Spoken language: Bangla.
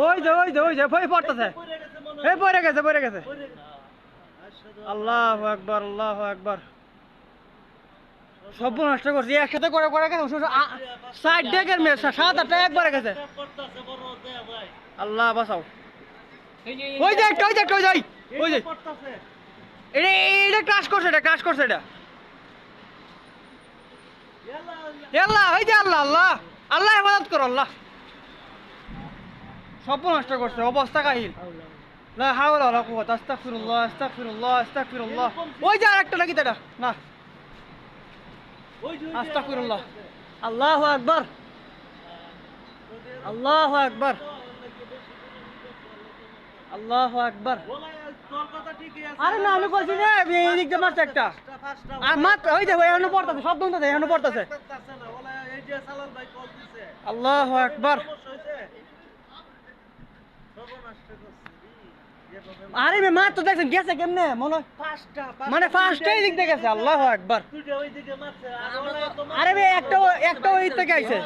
ওই যে ভয় পড়তেছে এই পড়ে গেছে আল্লাহু আকবার আল্লাহু আকবার সব নষ্ট করছি একসাথে করে গেছে সাইড ডেকের মেয়ে 7-8টা একবারে গেছে আল্লাহ বাঁচাও ওই যে এটা ক্রাশ করছে এটা আল্লাহ ওই যে আল্লাহ হেফাজত করো আল্লাহ সব নষ্ট করছে অবস্থা কাহিল লা হাওলা ওয়ালা কুওয়াতা আস্তাগফিরুল্লাহ ওই যে আরেকটা নাকি এটা না আস্তাগফিরুল্লাহ আল্লাহু আকবার আল্লাহু আকবার আল্লাহু আকবার আরে না আমি কইছি না এই দিক দিয়ে মারছে একটা আর মাত্র ওই দেখো এখনো পড়তাছে শব্দ হইতাছে এখনো পড়তাছে আল্লাহু আকবার আরে মে মাত্র দেখছেন গেছে কেমনে মনে মানে ফার্স্টটাই দিক দিয়ে গেছে আল্লাহু আকবার আরে ভাই একটা ওই থেকে আইছে